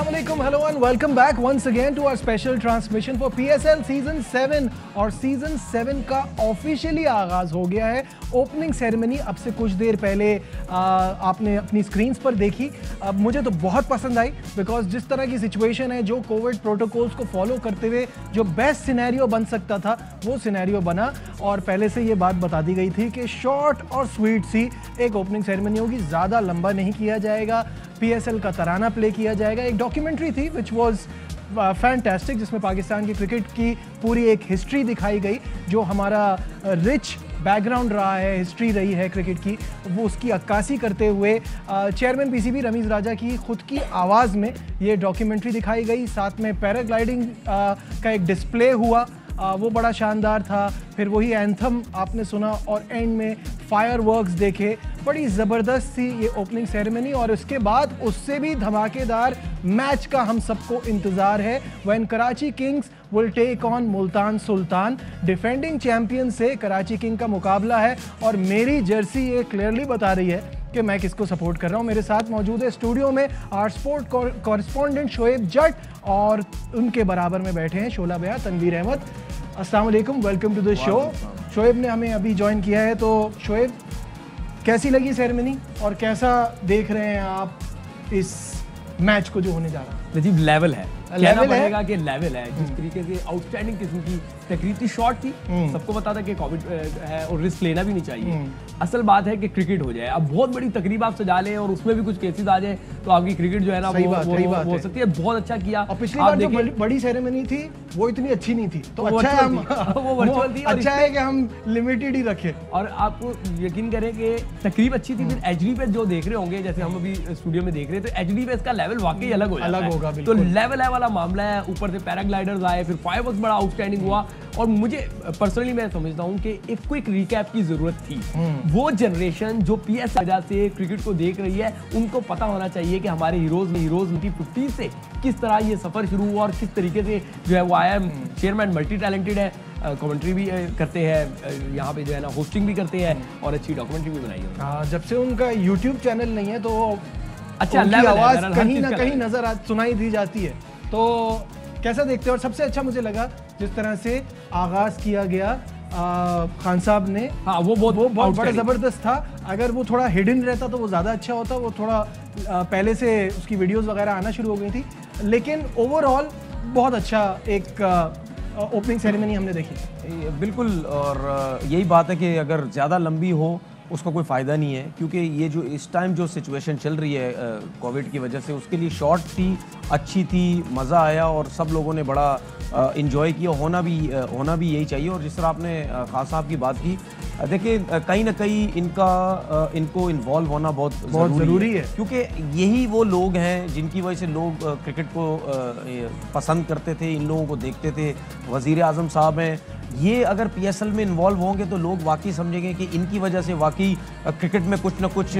Assalamualaikum, hello and welcome back once again to our special transmission for PSL Season 7 और Season 7 का officially आगाज हो गया है। ओपनिंग सेरेमनी अब से कुछ देर पहले आपने अपनी स्क्रीन्स पर देखी। मुझे तो बहुत पसंद आई बिकॉज जिस तरह की सिचुएशन है, जो कोविड प्रोटोकॉल्स को फॉलो करते हुए जो बेस्ट सिनेरियो बन सकता था वो सिनेरियो बना। और पहले से ये बात बता दी गई थी कि शॉर्ट और स्वीट सी एक ओपनिंग सेरेमनी होगी, ज़्यादा लंबा नहीं किया जाएगा। PSL का तराना प्ले किया जाएगा। एक डॉक्यूमेंट्री थी विच वॉज फैंटास्टिक, जिसमें पाकिस्तान की क्रिकेट की पूरी एक हिस्ट्री दिखाई गई, जो हमारा रिच बैकग्राउंड रहा है, हिस्ट्री रही है क्रिकेट की, वो उसकी अक्कासी करते हुए चेयरमैन PCB रमीज़ राजा की खुद की आवाज़ में ये डॉक्यूमेंट्री दिखाई गई। साथ में पैराग्लाइडिंग का एक डिस्प्ले हुआ, वो बड़ा शानदार था। फिर वही एंथम आपने सुना और एंड में फायरवर्क्स देखे। बड़ी ज़बरदस्त थी ये ओपनिंग सेरेमनी। और उसके बाद उससे भी धमाकेदार मैच का हम सबको इंतज़ार है। When Karachi Kings will take on Multan Sultan. Defending champion से कराची किंग का मुकाबला है और मेरी जर्सी ये क्लियरली बता रही है कि मैं किसको सपोर्ट कर रहा हूँ। मेरे साथ मौजूद है स्टूडियो में आर स्पोर्ट कॉरेस्पॉन्डेंट शोएब जट और उनके बराबर में बैठे हैं शोला भैया तनवीर अहमद। अस्सलाम वालेकुम, welcome to the show. Shoaib ने हमें अभी ज्वाइन किया है, तो शोएब कैसी लगी सेरेमनी और कैसा देख रहे हैं आप इस मैच को जो होने जा रहा है? नजीब लेवल है, कहना पड़ेगा कि लेवल है। जिस तरीके से आउटस्टैंडिंग किस्म की तकरीर थी, शॉर्ट थी, सबको पता था कि कोविड है और रिस्क लेना भी नहीं चाहिए। असल बात है कि क्रिकेट हो जाए। अब बहुत बड़ी तकरीब आप सजा लें और उसमें भी कुछ केसेस आ जाए तो आपकी क्रिकेट जो है ना वो हो सकती है। बहुत अच्छा किया। और पिछली बार जो बड़ी सेरेमनी थी वो इतनी अच्छी नहीं थी, तो अच्छा है वो वर्चुअल थी। अच्छा है कि हम लिमिटेड ही रखें। और आपको यकीन करें कि तकरीब अच्छी थी। फिर HD पे जो देख रहे होंगे, जैसे हम अभी स्टूडियो में देख रहे हैं, तो HD पे इसका लेवल वाकई अलग होगा। तो लेवल वाला मामला है। ऊपर से पैराग्लाइडर्स आए, फिर फायरवर्क्स बड़ा आउटस्टैंडिंग हुआ। और मुझे पर्सनली मैं समझता हूं कि एक क्विक रिकैप की जरूरत थी। वो जनरेशन जो PSL वजह से क्रिकेट को देख रही है, उनको पता होना चाहिए कि हमारे हीरोज 2015 से किस तरह ये सफर शुरू हुआ और किस तरीके से जो है वो आया। चेयरमैन मल्टी टैलेंटेड है, कमेंट्री भी करते हैं यहाँ पे, जो है ना होस्टिंग भी करते हैं और अच्छी डॉक्यूमेंट्री भी बनाई है। जब से उनका YouTube चैनल नहीं है तो अच्छा आवाज कहीं ना कहीं नजर सुनाई दी जाती है। तो कैसा देखते हो? और सबसे अच्छा मुझे लगा जिस तरह से आगाज किया गया खान साहब ने। हाँ, वो बहुत बड़ा जबरदस्त था। अगर वो थोड़ा हिडन रहता तो वो ज़्यादा अच्छा होता। वो थोड़ा पहले से उसकी वीडियोस वगैरह आना शुरू हो गई थी, लेकिन ओवरऑल बहुत अच्छा एक ओपनिंग सेरेमनी हमने देखी। बिल्कुल। और यही बात है कि अगर ज़्यादा लंबी हो उसका कोई फ़ायदा नहीं है, क्योंकि ये जो इस टाइम जो सिचुएशन चल रही है कोविड की वजह से, उसके लिए शॉर्ट थी, अच्छी थी, मज़ा आया और सब लोगों ने बड़ा इन्जॉय किया। होना भी यही चाहिए। और जिस तरह आपने खान साहब की बात की, देखिए कहीं ना कहीं इनको इन्वॉल्व होना बहुत ज़रूरी है, क्योंकि यही वो लोग हैं जिनकी वजह से लोग क्रिकेट को पसंद करते थे, इन लोगों को देखते थे। वज़ीर आज़म साहब हैं, ये अगर PSL में इन्वॉल्व होंगे तो लोग वाकई समझेंगे कि इनकी वजह से वाकई क्रिकेट में कुछ ना कुछ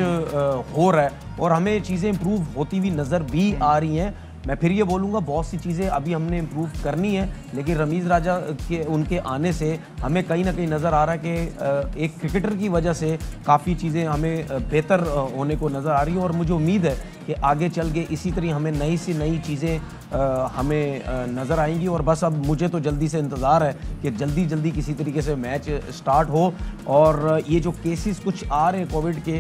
हो रहा है और हमें चीज़ें इम्प्रूव होती हुई नज़र भी आ रही हैं। मैं फिर ये बोलूँगा, बहुत सी चीज़ें अभी हमने इम्प्रूव करनी है, लेकिन रमीज़ राजा के उनके आने से हमें कहीं ना कहीं नज़र आ रहा है कि एक क्रिकेटर की वजह से काफ़ी चीज़ें हमें बेहतर होने को नज़र आ रही है। और मुझे उम्मीद है कि आगे चल के इसी तरह हमें नई से नई चीज़ें हमें नज़र आएंगी। और बस अब मुझे तो जल्दी से इंतज़ार है कि जल्दी किसी तरीके से मैच स्टार्ट हो और ये जो केसेस कुछ आ रहे हैं कोविड के,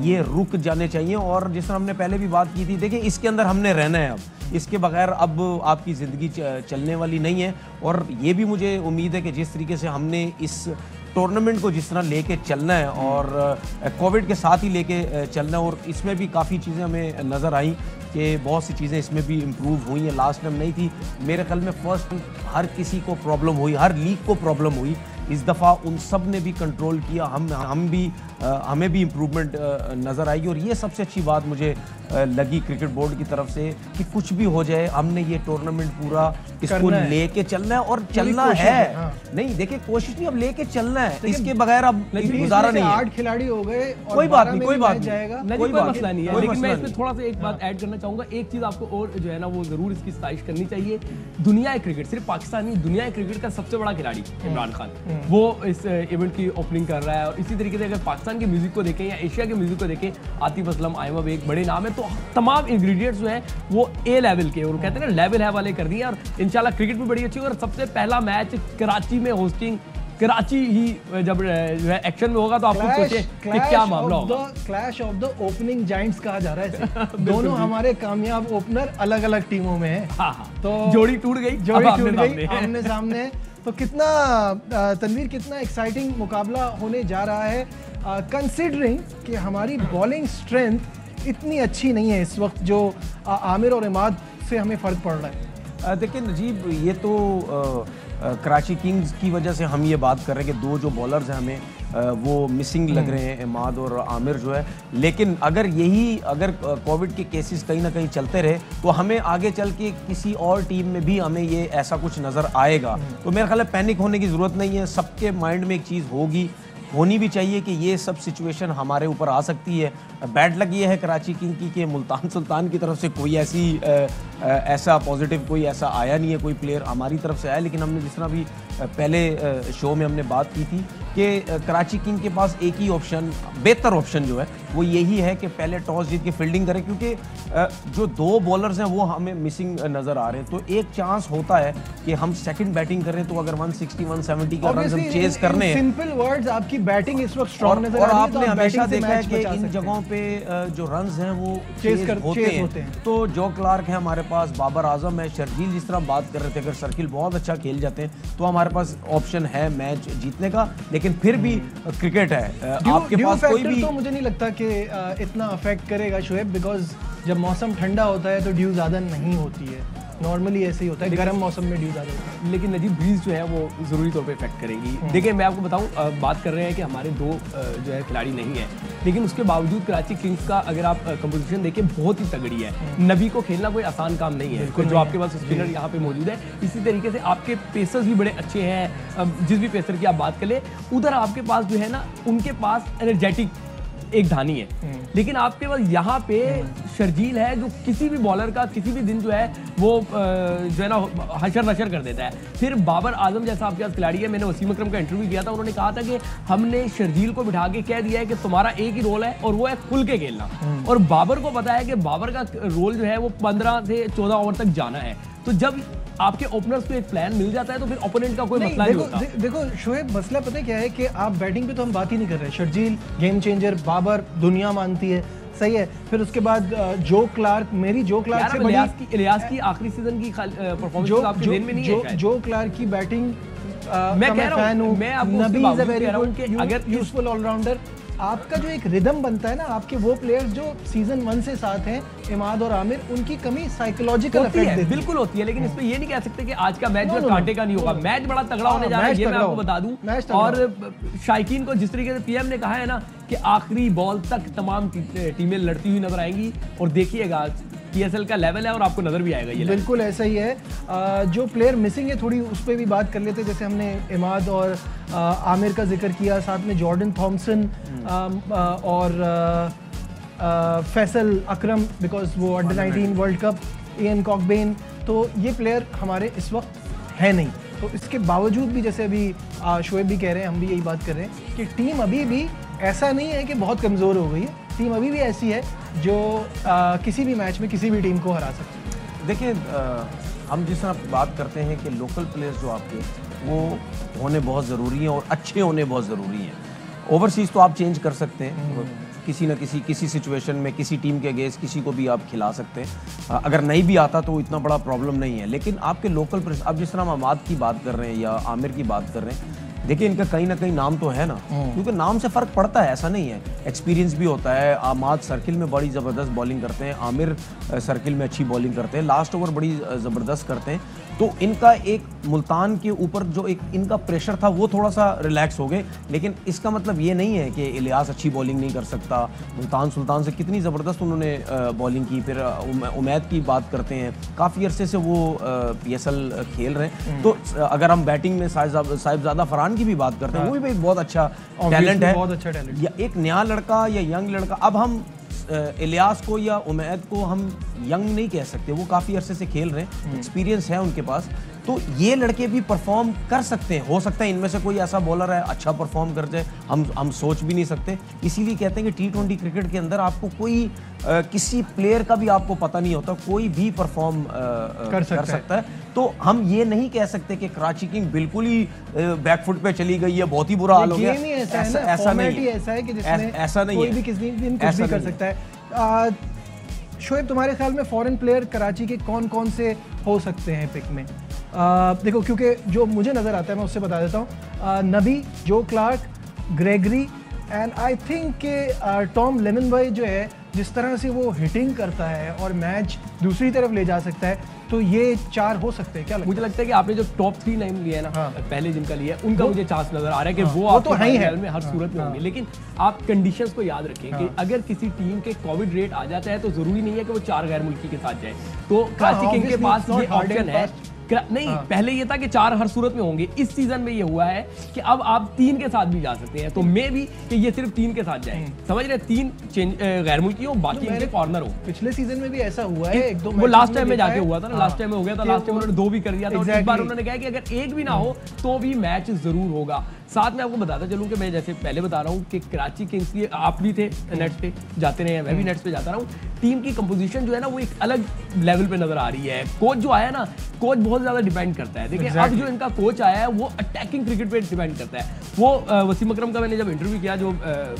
ये रुक जाने चाहिए। और जिस तरह हमने पहले भी बात की थी, देखिए इसके अंदर हमने रहना है, अब इसके बगैर अब आपकी ज़िंदगी चलने वाली नहीं है। और ये भी मुझे उम्मीद है कि जिस तरीके से हमने इस टूर्नामेंट को जिस तरह लेके चलना है और कोविड के साथ ही लेके चलना है, और इसमें भी काफ़ी चीज़ें हमें नज़र आई कि बहुत सी चीज़ें इसमें भी इम्प्रूव हुई हैं। लास्ट टाइम नहीं थी मेरे ख्याल में, फर्स्ट हर किसी को प्रॉब्लम हुई, हर लीग को प्रॉब्लम हुई। इस दफ़ा उन सब ने भी कंट्रोल किया, हमें भी इम्प्रूवमेंट नज़र आई। और ये सबसे अच्छी बात मुझे लगी क्रिकेट बोर्ड की तरफ से कि कुछ भी हो जाए हमने ये टूर्नामेंट पूरा इसको लेके चलना है और चलना है। नहीं देखिए, कोशिश नहीं, अब लेके चलना है, इसके बगैर अब गुजारा नहीं है। 8 खिलाड़ी हो गए, कोई बात नहीं, कोई मसला नहीं है। लेकिन मैं इसमें थोड़ा सा एक बात ऐड करना चाहूँगा। एक चीज़ आपको और जो है ना वो ज़रूर इसकी सताइश करनी चाहिए। दुनिया क्रिकेट, सिर्फ पाकिस्तान नहीं, दुनिया क्रिकेट का सबसे बड़ा खिलाड़ी इमरान खान, वो इस इवेंट की ओपनिंग कर रहा है। और इसी तरीके से अगर पाकिस्तान के म्यूजिक को देखें या एशिया के म्यूजिक को देखें, आतिफ असलम, आयमा बेग बड़े नाम है। तो तमाम इंग्रेडिएंट्स जो हैं वो ए लेवल के, और कहते हैं ना लेवल है वाले कर दिए, और इंशाल्लाह क्रिकेट भी बड़ी अच्छी। और सबसे पहला मैच कराची में होस्टिंग, कराची ही जब एक्शन में होगा तो आप खुद सोचें कि क्या मामला होगा। Clash of the opening giants कहा जा रहा है इसे। दोनों हमारे कामयाब ओपनर अलग अलग टीमों में हैं। तो जोड़ी टूट गई आमने सामने। तो कितना तनवीर, कितना एक्साइटिंग मुकाबला होने जा रहा है, कंसिडरिंग कि हमारी बॉलिंग स्ट्रेंथ इतनी अच्छी नहीं है इस वक्त, जो आमिर और इमाद से हमें फ़र्क पड़ रहा है। देखिए नजीब, ये तो कराची किंग्स की वजह से हम ये बात कर रहे हैं कि दो जो बॉलर्स हैं हमें वो मिसिंग लग रहे हैं, इमाद और आमिर जो है। लेकिन अगर कोविड के केसेस कहीं ना कहीं चलते रहे तो हमें आगे चल के किसी और टीम में भी हमें ये ऐसा कुछ नज़र आएगा। तो मेरा ख्याल है पैनिक होने की ज़रूरत नहीं है। सबके माइंड में एक चीज़ होनी भी चाहिए कि ये सब सिचुएशन हमारे ऊपर आ सकती है। बैड लक ये है कराची किंग की कि मुल्तान सुल्तान की तरफ से कोई ऐसा पॉजिटिव कोई ऐसा आया नहीं है, कोई प्लेयर हमारी तरफ से आया। लेकिन हमने जिस तरह भी पहले शो में हमने बात की थी कि कराची किंग के पास एक ही ऑप्शन, बेहतर ऑप्शन जो है वो यही है कि पहले टॉस जीत के फील्डिंग करें, क्योंकि जो दो बॉलर्स हैं वो हमें मिसिंग नज़र आ रहे हैं। तो एक चांस होता है कि हम सेकंड बैटिंग करें तो अगर 160 170 का रन हम चेज करने हैं। सिंपल वर्ड्स, आपकी बैटिंग इस वक्त स्ट्रांग नजर आ रही है। और तो आपने हमेशा देखा है कि इन जगहों पे जो रन्स हैं वो चेज होते हैं। तो जो क्लार्क है हमारे पास, बाबर आजम है, शर्जील जिस तरह बात कर रहे थे, अगर सर्किल बहुत अच्छा खेल जाते हैं तो हमारे पास ऑप्शन है मैच जीतने का। लेकिन फिर भी क्रिकेट है, आपके पास कोई भी, तो मुझे नहीं लगता कि इतना अफेक्ट करेगा शोएब, बिकॉज जब मौसम ठंडा होता है तो ड्यू ज़्यादा नहीं होती है। नॉर्मली ऐसे ही होता है, गर्म मौसम में ड्यू ज़्यादा होता है। लेकिन नजीब ब्रीज जो है वो ज़रूरी तौर पे इफेक्ट करेगी। देखिए मैं आपको बताऊं, बात कर रहे हैं कि हमारे दो जो है खिलाड़ी नहीं है, लेकिन उसके बावजूद कराची किंग्स का अगर आप कंपोजिशन देखें बहुत ही तगड़ी है। नबी को खेलना कोई आसान काम नहीं है, जो आपके पास स्पिनर यहाँ पे मौजूद है। इसी तरीके से आपके पेसर्स भी बड़े अच्छे हैं, जिस भी पेसर की आप बात कर ले, उधर आपके पास जो है ना, उनके पास एनर्जेटिक एक धानी है। लेकिन आपके पास यहाँ पे शर्जील है जो किसी भी बॉलर का किसी भी दिन जो है वो जो है ना हशर नशर कर देता है। फिर बाबर आजम जैसा आपके पास खिलाड़ी है, मैंने वसीम अकरम का इंटरव्यू किया था, उन्होंने कहा था कि हमने शर्जील को बिठा के कह दिया है कि तुम्हारा एक ही रोल है और वो है खुल के खेलना। और बाबर को पता है कि बाबर का रोल जो है वो 15 से 14 ओवर तक जाना है। तो जब आपके ओपनर्स को एक प्लान मिल जाता है तो फिर ओपोनेंट का कोई मसला नहीं होता। देखो शोएब, मसला पता है क्या है कि आप बैटिंग पे तो हम बात ही नहीं कर रहे। शर्जील गेम चेंजर, बाबर दुनिया मानती है, सही है। फिर उसके बाद जो क्लार्क से बड़ी इलियास की आखिरी सीजन की परफॉर्मेंस आपके ध्यान में नहीं है। जो क्लार्क की बैटिंग मैं कह रहा हूं, मैं आपको नबी इज अ वेरी गुड अगर यूजफुल ऑलराउंडर। आपका जो एक रिदम बनता है ना, आपके वो प्लेयर्स जो सीजन 1 से साथ हैं, इमाद और आमिर, उनकी कमी साइकोलॉजिकल इफेक्ट देती है। बिल्कुल होती है, लेकिन इस पे ये नहीं कह सकते कि आज का मैच जो कांटे का नहीं होगा। मैच बड़ा तगड़ा होने जा रहा है, ये मैं आपको बता दूं। और शायकीन को जिस तरीके से पीएम ने कहा है ना कि आखिरी बॉल तक तमाम टीमें लड़ती हुई नजर आएंगी, और देखिएगा पीएसएल का लेवल है और आपको नजर भी आएगा ये। बिल्कुल ऐसा ही है। जो प्लेयर मिसिंग है थोड़ी उस पर भी बात कर लेते हैं। जैसे हमने इमाद और आमिर का जिक्र किया, साथ में जॉर्डन थॉमसन और फैसल अकरम, बिकॉज वो under 19 world cup, Ian Cockbain, तो ये प्लेयर हमारे इस वक्त है नहीं। तो इसके बावजूद भी जैसे अभी शोएब भी कह रहे हैं, हम भी यही बात कर रहे हैं कि टीम अभी भी ऐसा नहीं है कि बहुत कमज़ोर हो गई है। टीम अभी भी ऐसी है जो किसी भी मैच में किसी भी टीम को हरा सकती है। देखिए हम जिस तरह बात करते हैं कि लोकल प्लेयर्स जो आपके वो होने बहुत ज़रूरी हैं और अच्छे होने बहुत ज़रूरी हैं। ओवरसीज़ तो आप चेंज कर सकते हैं, किसी न किसी सिचुएशन में किसी टीम के अगेंस्ट किसी को भी आप खिला सकते हैं। अगर नहीं भी आता तो इतना बड़ा प्रॉब्लम नहीं है। लेकिन आपके लोकल प्लेयर्स, अब जिस तरह हम अमाद की बात कर रहे हैं या आमिर की बात कर रहे हैं, देखिए इनका कहीं ना कहीं नाम तो है ना, क्योंकि नाम से फ़र्क पड़ता है, ऐसा नहीं है। एक्सपीरियंस भी होता है। आमाद सर्किल में बड़ी ज़बरदस्त बॉलिंग करते हैं, आमिर सर्किल में अच्छी बॉलिंग करते हैं, लास्ट ओवर बड़ी ज़बरदस्त करते हैं। तो इनका एक मुल्तान के ऊपर जो एक इनका प्रेशर था वो थोड़ा सा रिलैक्स हो गए। लेकिन इसका मतलब ये नहीं है कि इलियास अच्छी बॉलिंग नहीं कर सकता। मुल्तान सुल्तान से कितनी ज़बरदस्त उन्होंने बॉलिंग की। फिर उमैद की बात करते हैं, काफ़ी अरसे से वो PSL खेल रहे हैं। तो अगर हम बैटिंग में साहिबजादा फरहान की भी बात करते हैं, वो भी एक बहुत अच्छा टैलेंट है, बहुत अच्छा टैलेंट। या एक नया लड़का या यंग लड़का। अब हम इलियास को या उमैद को हम यंग नहीं कह सकते, वो काफ़ी अरसे से खेल रहे हैं, एक्सपीरियंस है उनके पास। तो ये लड़के भी परफॉर्म कर सकते हैं। हो सकता है इनमें से कोई ऐसा बॉलर है अच्छा परफॉर्म कर जाए, हम सोच भी नहीं सकते। इसीलिए कहते हैं कि T20 क्रिकेट के अंदर आपको कोई किसी प्लेयर का भी आपको पता नहीं होता, कोई भी परफॉर्म कर सकता है। तो हम ये नहीं कह सकते कि कराची किंग बिल्कुल ही बैकफुट पे चली गई है, बहुत ही बुरा हाल हो गया। ऐसा नहीं है कि जिसमें ऐसा नहीं कोई भी किसी दिन कुछ भी कर सकता है। शोएब, तुम्हारे ख्याल में फॉरेन प्लेयर कराची के कौन कौन से हो सकते हैं पिक में? देखो, क्योंकि जो मुझे नज़र आता है मैं उससे बता देता हूँ। नबी, जो Clark, Gregory and I think के टॉम लेमन भाई जो है, जिस तरह से वो हिटिंग करता है और मैच दूसरी तरफ ले जा सकता है, तो ये 4 हो सकते हैं। क्या मुझे लगता है कि आपने जो टॉप 3 नाम लिए है ना, पहले जिनका लिया है, उनका मुझे चांस नजर आ रहा है कि वो तो है ही में हर सूरत में होंगे। लेकिन आप कंडीशंस को याद रखें कि अगर किसी टीम के कोविड रेट आ जाता है तो जरूरी नहीं है कि वो 4 गैर मुल्की के साथ जाए। तो कराची किंग के पास ये ऑप्शन है नहीं। पहले ये था कि 4 हर सूरत में होंगे, इस सीजन में ये हुआ है कि अब आप 3 के साथ भी जा सकते हैं। तो मे भी कि ये सिर्फ 3 के साथ जाए, समझ रहे, 3 गैर मुल्की हो, बाकी इनके कॉर्नर हो। पिछले सीजन में भी ऐसा हुआ है, 1-2 वो लास्ट टाइम में जाके हुआ था ना, लास्ट टाइम में हो गया था, लास्ट टाइम उन्होंने 2 भी कर दिया था। इस बार उन्होंने कहा कि अगर 1 भी ना हो तो भी मैच जरूर होगा। साथ में आपको बताता चलूं कि मैं जैसे पहले बता रहा हूं कि कराची किंग्स की, आप भी थे नेट्स पे जाते रहे हैं, मैं भी नेट्स पे जाता रहा हूं, टीम की कंपोजिशन जो है ना वो एक अलग लेवल पे नजर आ रही है। कोच जो आया ना, कोच बहुत ज्यादा डिपेंड करता है। देखिए अब जो इनका कोच आया है वो अटैकिंग क्रिकेट पे डिपेंड करता है। वो वसीम अकरम का मैंने जब इंटरव्यू किया, जो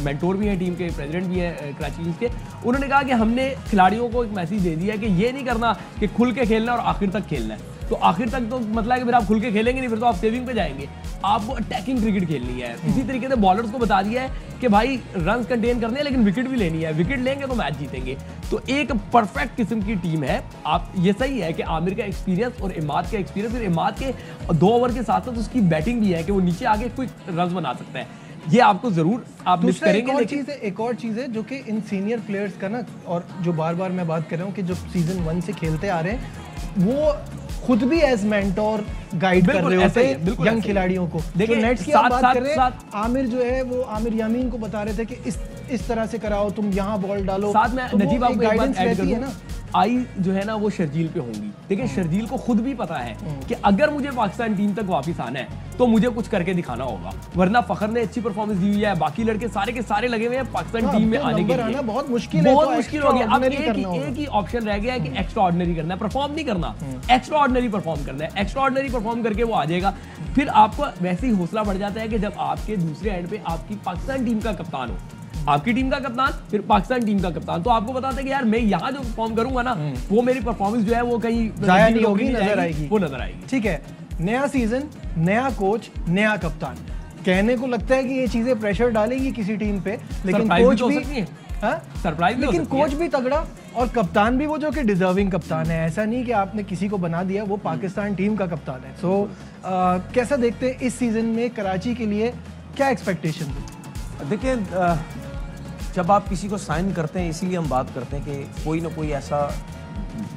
मेंटोर भी हैं टीम के, प्रेसिडेंट भी हैं कराची किंग्स के, उन्होंने कहा कि हमने खिलाड़ियों को एक मैसेज दे दिया कि ये नहीं करना कि खुल के खेलना और आखिर तक खेलना है। तो आखिर तक तो मतलब है कि फिर आप खुल के खेलेंगे नहीं, फिर तो आप सेविंग पे जाएंगे। आपको अटैकिंग क्रिकेट खेलनी है। इसी तरीके से बॉलर्स को बता दिया है कि भाई रन कंटेन करने हैं लेकिन विकेट भी लेनी है, विकेट लेंगे तो मैच जीतेंगे। तो एक परफेक्ट किस्म की टीम है। आप ये सही है कि आमिर का एक्सपीरियंस और इमाद का एक्सपीरियंस, फिर इमाद के 2 ओवर के साथ साथ उसकी बैटिंग भी है कि वो नीचे आगे क्विक रन बना सकता है। ये आपको जरूर आप मिस करेंगे। एक और चीज है जो कि इन सीनियर प्लेयर्स का ना, और जो बार बार मैं बात कर रहा हूँ कि जो सीजन 1 से खेलते आ रहे हैं वो खुद भी एज मेंटोर गाइड कर रहे होते हैं यंग खिलाड़ियों को। देखिए नेट्स की आप बात कर रहे हैं, आमिर जो है वो आमिर यामीन को बता रहे थे कि इस तरह से कराओ, तुम यहाँ बॉल डालो। साथ में नजीब आपको एक बात ऐड करूं, आई जो है ना वो शर्जील पे होंगी। देखिए शर्जील को खुद भी पता है कि अगर मुझे पाकिस्तान टीम तक वापस आना है तो मुझे कुछ करके दिखाना होगा, वरना फखर ने अच्छी परफॉर्मेंस दी हुई है, बाकी लड़के सारे के सारे लगे हुए हैं पाकिस्तान टीम में आने के लिए। बहुत मुश्किल हो गया। अब एक ही ऑप्शन रह गया है कि एक्स्ट्रा ऑर्डिनरी करना है, परफॉर्म नहीं करना, एक्स्ट्रा ऑर्डिनरी परफॉर्म करना है। एक्स्ट्रा ऑर्डिनरी परफॉर्म करके वो आ जाएगा। फिर आपको वैसे ही हौसला बढ़ जाता है कि जब आपके दूसरे एंड पे आपकी पाकिस्तान टीम का कप्तान हो, आपकी टीम का कप्तान, फिर पाकिस्तान टीम का कप्तान, तो आपको बताते हैं कि यार मैं यहाँ जो परफॉर्म करूंगा ना, वो मेरी परफॉर्मेंस जो है वो कहीं जाया नहीं होगी, नजर आएगी, वो नजर आएगी। ठीक है, नया सीजन, नया कोच, नया कप्तान, कहने को लगता है कि ये चीजें प्रेशर डालेंगी किसी टीम पे, लेकिन कोच भी सरप्राइज, लेकिन कोच भी तगड़ा और कप्तान भी वो जो कि डिजर्विंग कप्तान है। ऐसा नहीं कि आपने किसी को बना दिया, वो पाकिस्तान टीम का कप्तान है। सो कैसा देखते हैं इस सीजन में कराची के लिए, क्या एक्सपेक्टेशन? देखिए जब आप किसी को साइन करते हैं, इसीलिए हम बात करते हैं कि कोई ना कोई ऐसा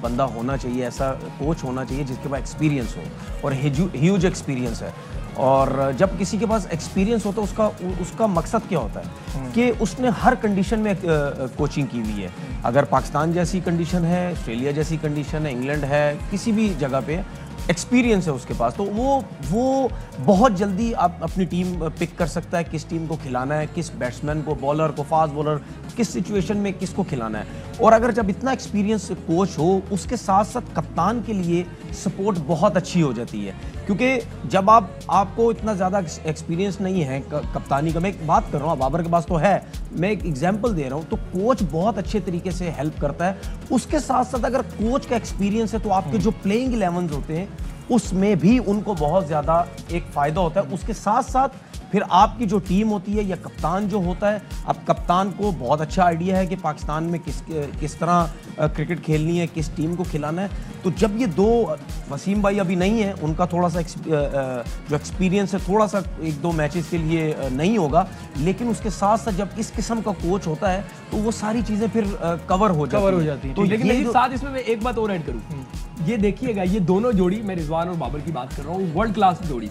बंदा होना चाहिए, ऐसा कोच होना चाहिए जिसके पास एक्सपीरियंस हो, और ह्यूज एक्सपीरियंस है। और जब किसी के पास एक्सपीरियंस होता है उसका मकसद क्या होता है कि उसने हर कंडीशन में कोचिंग की हुई है। अगर पाकिस्तान जैसी कंडीशन है, ऑस्ट्रेलिया जैसी कंडीशन है, इंग्लैंड है, किसी भी जगह पे एक्सपीरियंस है उसके पास, तो वो बहुत जल्दी आप अपनी टीम पिक कर सकता है, किस टीम को खिलाना है, किस बैट्समैन को, बॉलर को, फास्ट बॉलर, किस सिचुएशन में किसको खिलाना है। और अगर जब इतना एक्सपीरियंस कोच हो, उसके साथ साथ कप्तान के लिए सपोर्ट बहुत अच्छी हो जाती है। क्योंकि जब आपको इतना ज़्यादा एक्सपीरियंस नहीं है कप्तानी का, मैं एक बात कर रहा हूँ, बाबर के पास तो है, मैं एक एग्जांपल दे रहा हूँ, तो कोच बहुत अच्छे तरीके से हेल्प करता है। उसके साथ साथ अगर कोच का एक्सपीरियंस है तो आपके जो प्लेइंग 11 होते हैं उसमें भी उनको बहुत ज़्यादा एक फ़ायदा होता है। उसके साथ साथ फिर आपकी जो टीम होती है या कप्तान जो होता है, अब कप्तान को बहुत अच्छा आइडिया है कि पाकिस्तान में किस तरह क्रिकेट खेलनी है, किस टीम को खिलाना है। तो जब ये दो, वसीम भाई अभी नहीं है, उनका थोड़ा सा जो एक्सपीरियंस है थोड़ा सा 1-2 मैचेस के लिए नहीं होगा, लेकिन उसके साथ साथ जब इस किस्म का कोच होता है तो वो सारी चीज़ें फिर कवर हो जाती हैं। तो लेकिन साथ इसमें मैं एक बात और ऐड करूँ, ये देखिएगा, ये दोनों जोड़ी, मैं रिजवान और बाबर की बात कर रहा हूँ, वर्ल्ड क्लास जोड़ी,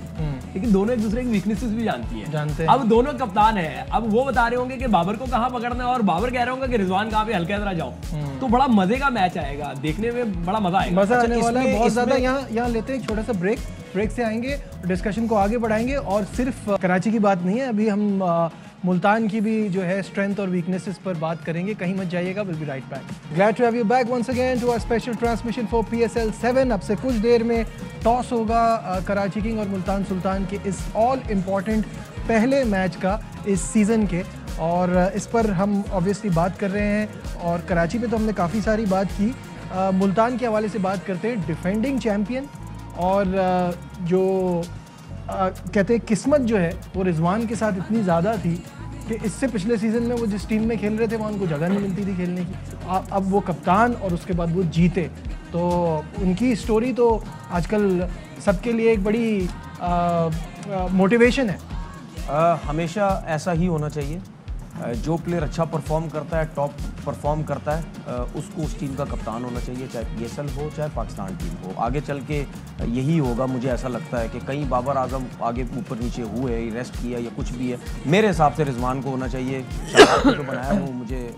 लेकिन दोनों एक दूसरे की वीकनेसेस भी जानते हैं। अब दोनों कप्तान है, अब वो बता रहे होंगे कि बाबर को कहाँ पकड़ना है और बाबर कह रहे होंगे कि रिजवान कहाँ पे हल्का तरह जाओ, तो बड़ा मजे का मैच आएगा, देखने में बड़ा मजा आएगा, मजा आने वाला है बहुत ज्यादा। यहाँ लेते हैं एक छोटा सा ब्रेक से आएंगे, डिस्कशन को आगे बढ़ाएंगे। और सिर्फ कराची की बात नहीं है, अभी हम मुल्तान की भी जो है स्ट्रेंथ और वीकनेसेस पर बात करेंगे। कहीं मत जाइएगा, will be right back. Glad to have you back once again to our special transmission for PSL 7। अब से कुछ देर में टॉस होगा कराची किंग और मुल्तान सुल्तान के इस ऑल इम्पॉर्टेंट पहले मैच का इस सीज़न के, और इस पर हम ऑब्वियसली बात कर रहे हैं। और कराची पे तो हमने काफ़ी सारी बात की, मुल्तान के हवाले से बात करते हैं। डिफेंडिंग चैम्पियन और जो कहते हैं किस्मत जो है वो रिजवान के साथ इतनी ज़्यादा थी कि इससे पिछले सीज़न में वो जिस टीम में खेल रहे थे वहाँ उनको जगह नहीं मिलती थी खेलने की। अब वो कप्तान और उसके बाद वो जीते, तो उनकी स्टोरी तो आजकल सबके लिए एक बड़ी मोटिवेशन है। हमेशा ऐसा ही होना चाहिए। जो प्लेयर अच्छा परफॉर्म करता है, टॉप परफॉर्म करता है, उसको उस टीम का कप्तान होना चाहिए, चाहे PSL हो चाहे पाकिस्तान टीम हो। आगे चल के यही होगा, मुझे ऐसा लगता है कि कहीं बाबर आजम आगे ऊपर नीचे हुए, रेस्ट किया या कुछ भी है, मेरे हिसाब से रिजवान को होना चाहिए। जो बनाया वो मुझे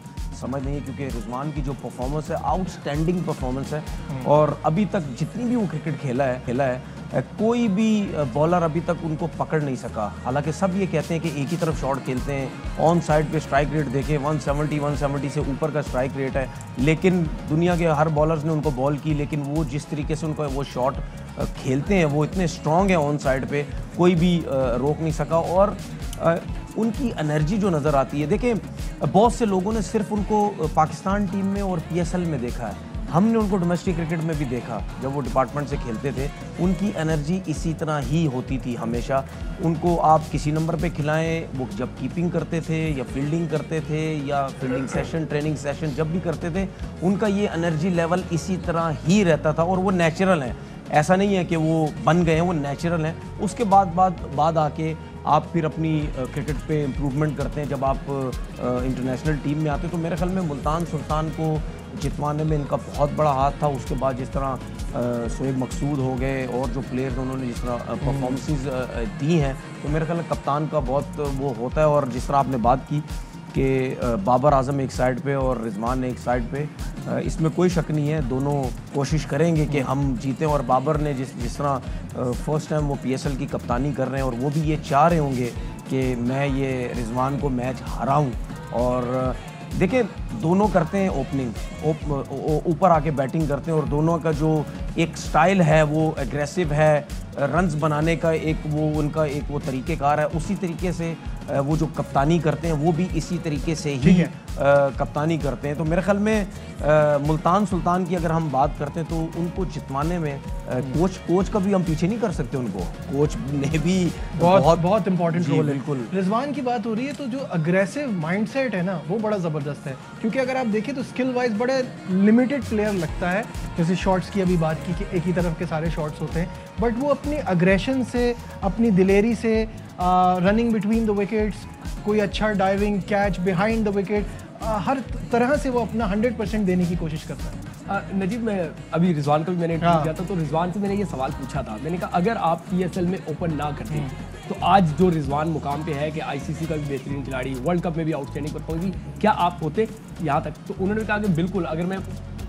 समझ नहीं है, क्योंकि रिजवान की जो परफॉर्मेंस है आउटस्टैंडिंग परफॉर्मेंस है, और अभी तक जितनी भी वो क्रिकेट खेला है कोई भी बॉलर अभी तक उनको पकड़ नहीं सका। हालांकि सब ये कहते हैं कि एक ही तरफ शॉट खेलते हैं, ऑन साइड पे स्ट्राइक रेट देखें 170 से ऊपर का स्ट्राइक रेट है, लेकिन दुनिया के हर बॉलर्स ने उनको बॉल की, लेकिन वो जिस तरीके से उनको वो शॉट खेलते हैं वो इतने स्ट्रॉन्ग है ऑन साइड पे, कोई भी रोक नहीं सका। और उनकी एनर्जी जो नज़र आती है, देखें बहुत से लोगों ने सिर्फ उनको पाकिस्तान टीम में और PSL में देखा है, हमने उनको डोमेस्टिक क्रिकेट में भी देखा। जब वो डिपार्टमेंट से खेलते थे उनकी एनर्जी इसी तरह ही होती थी हमेशा। उनको आप किसी नंबर पे खिलाएं, वो जब कीपिंग करते थे या फील्डिंग करते थे या फील्डिंग सेशन, ट्रेनिंग सेशन जब भी करते थे, उनका ये एनर्जी लेवल इसी तरह ही रहता था, और वो नेचुरल है। ऐसा नहीं है कि वो बन गए हैं, वो नेचुरल हैं। उसके बाद आके आप फिर अपनी क्रिकेट पे इम्प्रूवमेंट करते हैं। जब आप इंटरनेशनल टीम में आते हैं तो मेरे ख्याल में मुल्तान सुल्तान को जितवाने में इनका बहुत बड़ा हाथ था। उसके बाद जिस तरह शोएब मकसूद हो गए और जो प्लेयर्स उन्होंने जिस तरह परफॉर्मेंसेस दी हैं, तो मेरे ख्याल में कप्तान का बहुत वो होता है। और जिस तरह आपने बात की कि बाबर आजम एक साइड पे और रिजवान एक साइड पे, इसमें कोई शक नहीं है, दोनों कोशिश करेंगे कि हम जीतें। और बाबर ने जिस तरह फर्स्ट टाइम वो PSL की कप्तानी कर रहे हैं, और वो भी ये चाह रहे होंगे कि मैं ये रिजवान को मैच हराऊं। और देखिए दोनों करते हैं ओपनिंग, ऊपर आके बैटिंग करते हैं, और दोनों का जो एक स्टाइल है वो एग्रेसिव है, रन्स बनाने का एक वो उनका एक वो तरीक़ेकार है। उसी तरीके से वो जो कप्तानी करते हैं वो भी इसी तरीके से ही कप्तानी करते हैं। तो मेरे ख्याल में मुल्तान सुल्तान की अगर हम बात करते हैं तो उनको जितवाने में कोच का भी हम पीछे नहीं कर सकते। उनको कोच ने भी बहुत इंपॉर्टेंट रोल है। बिल्कुल। रिजवान की बात हो रही है तो जो अग्रेसिव माइंडसेट है ना वो बड़ा ज़बरदस्त है, क्योंकि अगर आप देखें तो स्किल वाइज बड़े लिमिटेड प्लेयर लगता है। जैसे शॉट्स की अभी बात की कि एक ही तरफ के सारे शॉट्स होते हैं, बट वो अपनी अग्रेशन से, अपनी दिलेरी से, रनिंग बिटवीन द विकेट्स, कोई अच्छा diving catch behind the wicket, हर तरह से वो अपना 100% देने की कोशिश करता है। नजीब, मैं अभी रिजवान का भी मैंने ट्वीट किया था, तो रिजवान से मैंने ये सवाल पूछा था। मैंने कहा अगर आप PSL में ओपन ना करते तो आज जो रिजवान मुकाम पे है कि ICC का भी बेहतरीन खिलाड़ी, वर्ल्ड कप में भी आउटस्टैंडिंग परफॉर्मेंस, क्या आप होते यहाँ तक? तो उन्होंने कहा कि बिल्कुल, अगर मैं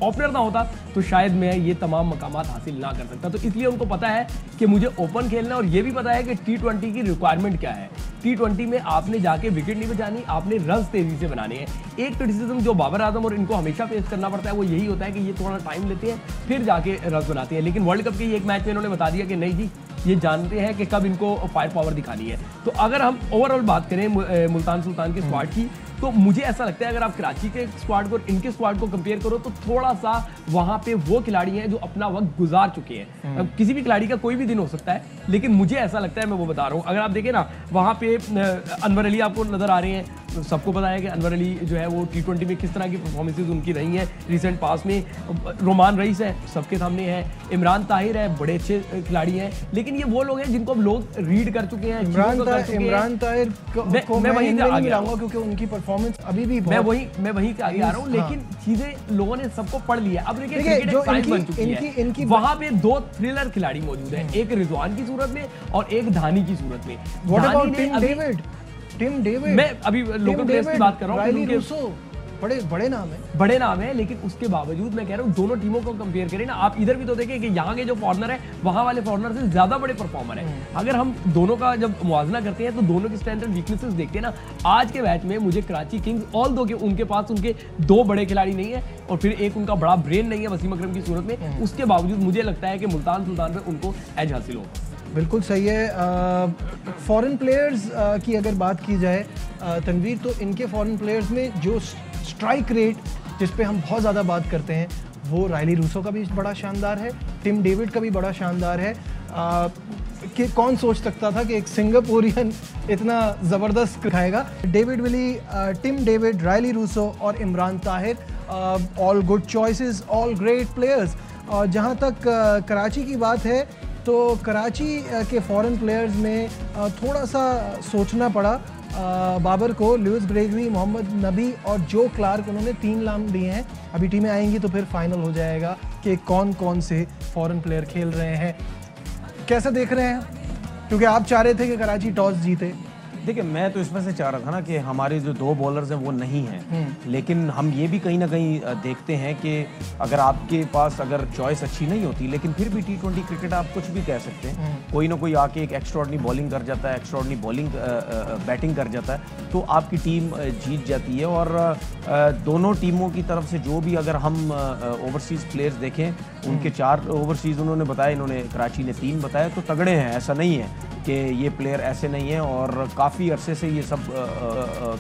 ओपनर ना होता तो शायद मैं ये तमाम मकामात हासिल ना कर सकता। तो इसलिए उनको पता है कि मुझे ओपन खेलना है, और ये भी पता है कि T20 की रिक्वायरमेंट क्या है। T20 में आपने जाके विकेट नहीं बचानी, आपने रन तेजी से बनाने हैं। एक क्रिटिसिज्म जो बाबर आजम और इनको हमेशा फेस करना पड़ता है वो यही होता है कि ये थोड़ा टाइम लेते हैं फिर जाके रन बनाते हैं। लेकिन वर्ल्ड कप के एक मैच में इन्होंने बता दिया कि नहीं जी, ये जानते हैं कि कब इनको फायर पावर दिखानी है। तो अगर हम ओवरऑल बात करें मुल्तान सुल्तान के स्क्वाड की, तो मुझे ऐसा लगता है अगर आप कराची के स्क्वाड को और इनके स्क्वाड को कंपेयर करो तो थोड़ा सा वहां पे वो खिलाड़ी हैं जो अपना वक्त गुजार चुके हैं। अब किसी भी खिलाड़ी का कोई भी दिन हो सकता है, लेकिन मुझे ऐसा लगता है, मैं वो बता रहा हूँ, अगर आप देखें ना वहाँ पे अनवर अली आपको नजर आ रहे हैं। तो सबको पता है कि अनवर अली जो है वो T20 में किस तरह की परफॉर्मेंसेज उनकी रही हैं रिसेंट पास में। रोमान रईस है, सबके सामने है, इमरान ताहिर है, बड़े अच्छे खिलाड़ी हैं। लेकिन ये वो लोग हैं जिनको अब लोग रीड कर चुके हैं। इमरान ताहिर को मैं वहीं आगे आऊंगा क्योंकि उनकी परफॉर्मेंस अभी भी मैं वहीं से आगे आ रहा हूँ। लेकिन चीजें लोगों ने सबको पढ़ लिया। अब देखिए क्रिकेट एक साइंस बन चुकी है। वहाँ पे दो थ्रिलर खिलाड़ी मौजूद हैं, एक रिजवान की सूरत में और एक धानी की सूरत में। टिम डेविड मैं अभी लोकल प्लेयर्स की बात कर रहा हूँ। बड़े नाम है, लेकिन उसके बावजूद मैं कह रहा हूँ दोनों टीमों को कंपेयर करें ना, आप इधर भी तो देखें कि यहाँ के जो फॉरनर है वहाँ वाले फॉरनर से ज्यादा बड़े परफॉर्मर है। अगर हम दोनों का जब मुआवजा करते हैं तो दोनों की स्ट्रेंथ एंड वीकनेसेस देखते हैं ना, आज के मैच में मुझे कराची किंग्स ऑल दो के उनके पास उनके 2 बड़े खिलाड़ी नहीं है और फिर एक उनका बड़ा ब्रेन नहीं है वसीम अकरम की सूरत में, उसके बावजूद मुझे लगता है कि मुल्तान सुल्तान पे उनको एज हासिल होगा। बिल्कुल सही है। फॉरेन प्लेयर्स की अगर बात की जाए तनवीर, तो इनके फॉरेन प्लेयर्स में जो स्ट्राइक रेट जिस पे हम बहुत ज़्यादा बात करते हैं वो रायली रूसो का भी बड़ा शानदार है, टिम डेविड का भी बड़ा शानदार है। कि कौन सोच सकता था कि एक सिंगापुरियन इतना ज़बरदस्त खाएगा। David Willey, Tim David, Rilee Rossouw और Imran Tahir, all good choices, all great players. जहाँ तक कराची की बात है तो कराची के फॉरेन प्लेयर्स में थोड़ा सा सोचना पड़ा बाबर को। लुइस ग्रेगरी, मोहम्मद नबी और जो क्लार्क, उन्होंने 3 नाम दिए हैं। अभी टीमें आएंगी तो फिर फाइनल हो जाएगा कि कौन कौन से फॉरेन प्लेयर खेल रहे हैं। कैसा देख रहे हैं, क्योंकि आप चाह रहे थे कि कराची टॉस जीते। देखिए, मैं तो इसमें से चाह रहा था ना कि हमारे जो 2 बॉलर्स हैं वो नहीं हैं, लेकिन हम ये भी कहीं ना कहीं देखते हैं कि अगर आपके पास अगर चॉइस अच्छी नहीं होती, लेकिन फिर भी T20 क्रिकेट आप कुछ भी कह सकते हैं, कोई ना कोई आके एक एक्स्ट्राऑर्डिनरी बॉलिंग कर जाता है, एक्स्ट्राऑर्डिनरी बॉलिंग बैटिंग कर जाता है, तो आपकी टीम जीत जाती है। और दोनों टीमों की तरफ से जो भी अगर हम ओवरसीज़ प्लेयर्स देखें, उनके 4 ओवरसीज़ उन्होंने बताया, इन्होंने कराची ने 3 बताया, तो तगड़े हैं, ऐसा नहीं है कि ये प्लेयर ऐसे नहीं है और काफ़ी अरसे से ये सब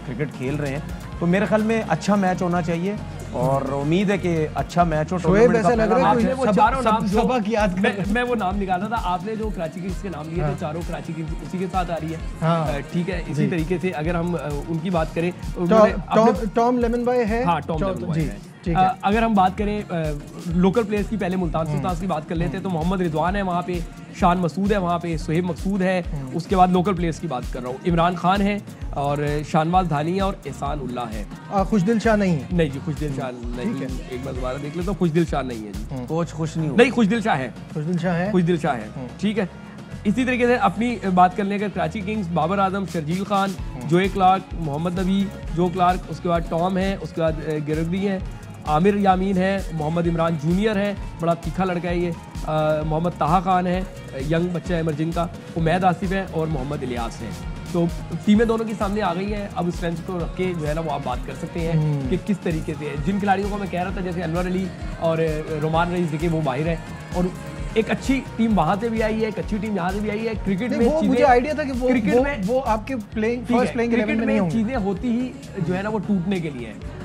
क्रिकेट खेल रहे हैं। तो मेरे ख्याल में अच्छा मैच होना चाहिए और उम्मीद है कि अच्छा मैच हो। ऐसा लग रहा है वो चारों नाम सबक याद मैं वो नाम निकाला था, आपने जो कराची किंग्स के नाम लिए थे, चारों कराची किंग्स उसी के साथ आ रही है। ठीक है, इसी तरीके से अगर हम उनकी बात करें, टॉम लेमन भाई है। हाँ, टॉम लेमन भाई है। अगर हम बात करें लोकल प्लेयर्स की, पहले मुल्तान सुल्तान की बात कर लेते हैं, तो मोहम्मद रिजवान है वहाँ पे, शान मसूद है वहाँ पे, सुहेब मकसूद है। उसके बाद लोकल प्लेयर्स की बात कर रहा हूँ, इमरान खान है और शानवाज धानिया और एहसान उल्लाह है। खुशदिल शाह नहीं है? नहीं जी, खुशदिल शाह नहीं है। एक बार दोबारा देख ले तो खुशदिल शाह नहीं है जी। कोच खुश नहीं, खुशदिल शाह है। खुशदिल शाह है, ठीक है। इसी तरीके से अपनी बात कर लें, कराची किंग्स, बाबर आजम, शर्जील खान, जोए क्लार्क, मोहम्मद नबी, जो क्लार्क, उसके बाद टॉम है, उसके बाद गिरगरी है, आमिर यामीन है, मोहम्मद इमरान जूनियर है, बड़ा तीखा लड़का है ये, मोहम्मद ताहा खान है, यंग बच्चा है एमरजिन का, उमैद आसिफ है और मोहम्मद इलियास है। तो टीमें दोनों की सामने आ गई हैं। अब स्ट्रेंथ को रख के जो है ना वो आप बात कर सकते हैं कि किस तरीके से जिन खिलाड़ियों को मैं कह रहा था, जैसे अनवर अली और रोमान रईस, देखिए वो बाहर है और एक अच्छी टीम वहां से भी आई है, एक अच्छी टीम यहाँ से भी आई है। क्रिकेट में मुझे आइडिया था कि वो आपके फर्स्ट प्लेइंग 11 में चीजें होती ही जो है ना वो टूटने के लिए है।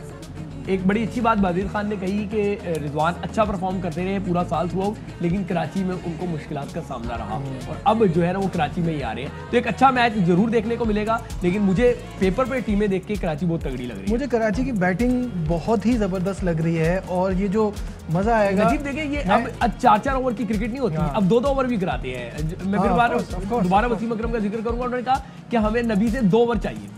एक बड़ी अच्छी बात बादिर खान ने कही कि रिजवान अच्छा परफॉर्म करते रहे पूरा साल थ्रू, लेकिन कराची में उनको मुश्किलात का सामना रहा और अब जो है ना वो कराची में ही आ रहे हैं। तो एक अच्छा मैच जरूर देखने को मिलेगा, लेकिन मुझे पेपर पे टीमें देख के कराची बहुत तगड़ी लग रही है। मुझे कराची की बैटिंग बहुत ही जबरदस्त लग रही है और ये जो मजा आएगा, नजीब देखिए ये अब 4-4 ओवर की क्रिकेट नहीं होती, अब 2-2 ओवर भी कराते हैं। मैं फिर दोबारा वसीम अकरम का जिक्र करूंगा, उन्होंने कहा कि हमें नबी से 2 ओवर चाहिए,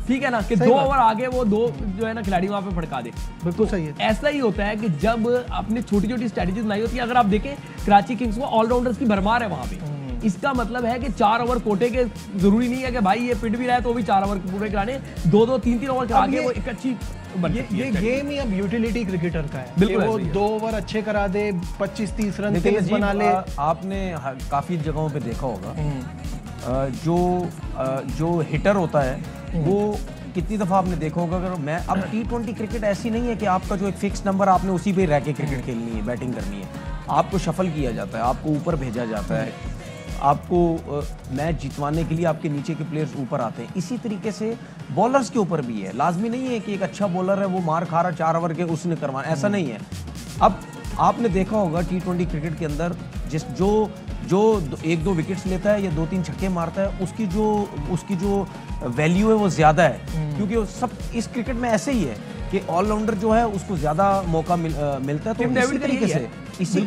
ठीक है ना, कि 2 ओवर आगे वो 2 जो है ना खिलाड़ी वहां पे फटका दे। बिल्कुल सही है। ऐसा ही होता है कि जब आपने छोटी छोटी स्ट्रेटेजीज बनाई होती है, अगर आप देखें कराची किंग्स को ऑलराउंडर्स की भरमार है वहां पे, इसका मतलब है कि 4 ओवर कोटे के जरूरी नहीं है कि भाई ये पिट भी रहा है तो भी 4 ओवर पूरे कराने, 2-2 3-3 ओवर करा के वो एक अच्छी ये गेम ही अब यूटिलिटी क्रिकेटर का है। बिल्कुल, वो 2 ओवर अच्छे करा दे, 25-30 रन तेज बना ले। आपने काफी जगहों पे देखा होगा जो हिटर होता है वो कितनी दफ़ा आपने देखा होगा। अगर मैं अब T20 क्रिकेट ऐसी नहीं है कि आपका जो एक फिक्स नंबर आपने उसी पे रह के क्रिकेट खेलनी है, बैटिंग करनी है, आपको शफल किया जाता है, आपको ऊपर भेजा जाता है, आपको मैच जितवाने के लिए आपके नीचे के प्लेयर्स ऊपर आते हैं। इसी तरीके से बॉलर्स के ऊपर भी है, लाजमी नहीं है कि एक अच्छा बॉलर है वो मार खा रहा 4 ओवर के उसने करवाना, ऐसा नहीं है। अब आपने देखा होगा T20 क्रिकेट के अंदर जो 1-2 विकेट्स लेता है या 2-3 छक्के मारता है, उसकी जो वैल्यू है वो ज़्यादा है, क्योंकि सब इस क्रिकेट में ऐसे ही है कि ऑलराउंडर जो है उसको ज़्यादा मौका मिलता है। तो इसी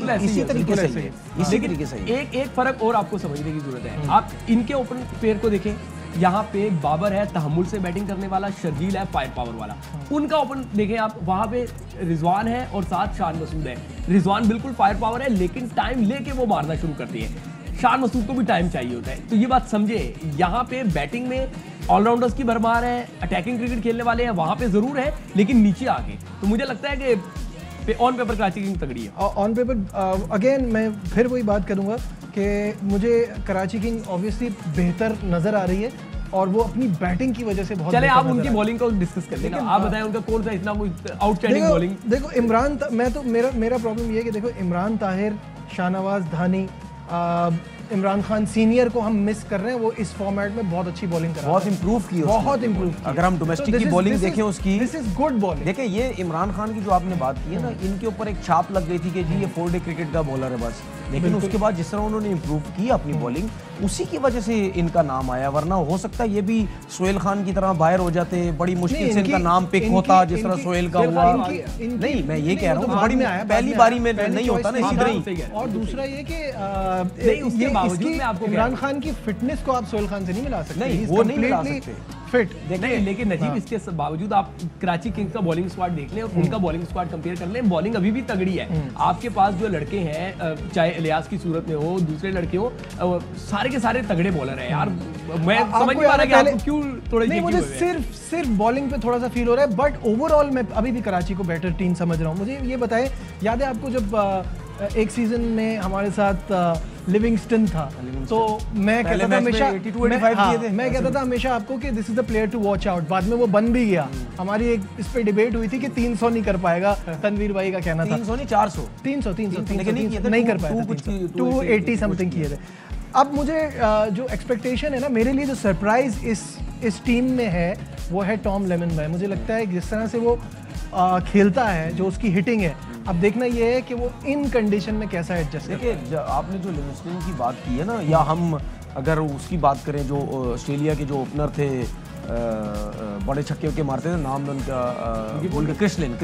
तरीके से एक फर्क और आपको समझने की जरूरत है। आप इनके ओपन पेयर को देखें, यहाँ पे बाबर है तहम्मुल से बैटिंग करने वाला, शर्जील है फायर पावर वाला। उनका ओपन देखें आप, वहाँ पे रिजवान है और साथ शान मसूद है। रिजवान बिल्कुल फायर पावर है लेकिन टाइम लेके वो मारना शुरू करती है, शान मसूद को भी टाइम चाहिए होता है। तो ये बात समझे, यहाँ पे बैटिंग में ऑलराउंडर्स की भरमार है, अटैकिंग क्रिकेट खेलने वाले हैं वहां पे जरूर है, लेकिन नीचे आके तो मुझे लगता है कि ऑन पेपर कराची किंग्स तगड़ी है। ऑन पेपर अगेन मैं फिर वही बात करूंगा कि मुझे कराची किंग ऑब्वियसली बेहतर नजर आ रही है और वो अपनी बैटिंग की वजह से बहुत। चले आप उनकी बॉलिंग को डिस्कस कर लेंगे, आप बताएं उनका कौन सा इतना आउटस्टैंडिंग बॉलिंग। देखो इमरान, मैं तो मेरा प्रॉब्लम ये है कि देखो इमरान ताहिर, शाहनवाज धानी, इमरान खान सीनियर को हम मिस कर रहे हैं। वो इस फॉर्मेट में बहुत अच्छी बॉलिंग कर रहा है, बहुत इंप्रूव की, बहुत इंप्रूव की। अगर हम डोमेस्टिक की बॉलिंग देखें उसकी, दिस इज गुड बॉलिंग। देखिए ये इमरान खान की जो आपने बात की है ना, इनके ऊपर एक छाप लग गई थी कि जी ये 4 डे क्रिकेट का बॉलर है बस, लेकिन उसके बाद जिस तरह उन्होंने इंप्रूव की अपनी बॉलिंग, उसी की वजह से इनका नाम आया। वरना हो सकता है ये भी सोहेल खान की तरह बाहर हो जाते, बड़ी मुश्किल से इनका नाम पिक होता, जिस तरह सोहेल का हुआ। नहीं मैं ये कह रहा हूँ बड़ी पहली बारी में नहीं होता ना, इसी तरह। और दूसरा ये कि उसके बावजूद मैं आपको इमरान खान की फिटनेस को आप सोहेल खान से नहीं मिला सकते। नहीं वो नहीं मिला सकते फिट। नहीं लेकिन नजीब इसके बावजूद आप कराची किंग्स का बॉलिंग स्क्वाड देख लें और उनका बॉलिंग स्क्वाड कंपेयर कर लें, बॉलिंग अभी भी तगड़ी है। आपके पास जो लड़के हैं, चाहे इलियास की सूरत में हो, दूसरे लड़के हो, सारे के सारे तगड़े बॉलर हैं यार। मैं समझ नहीं पा रहा कि आपको क्यों थोड़ा नहीं, मुझे सिर्फ बॉलिंग पे थोड़ा सा फील हो रहा है, बट ओवरऑल मैं अभी भी कराची को बेटर टीम समझ रहा हूँ। मुझे ये बताएं, याद है आपको जब एक सीजन में हमारे साथ लिविंगस्टन था, तो मैं कहता था हमेशा, मैं कहता था हमेशा आपको कि this is the player to watch out. बाद में वो बन भी गया। हमारी एक इस पे डिबेट हुई थी कि 300 नहीं कर पाएगा, तनवीर भाई का कहना था 300 नहीं 400 300 नहीं कर पाया, 280 समथिंग किए थे। अब मुझे जो एक्सपेक्टेशन है ना, मेरे लिए जो सरप्राइज इस टीम में है वो है टॉम लेमन भाई। मुझे लगता है जिस तरह से वो खेलता है, जो उसकी हिटिंग है, अब देखना ये है कि वो इन कंडीशन में कैसा एडजस्ट। देखिए आपने जो लिविंगस्टन की बात की है ना, या हम अगर उसकी बात करें जो ऑस्ट्रेलिया के जो ओपनर थे, बड़े छक्के के मारते थे, नाम उनका क्रिस्लिन,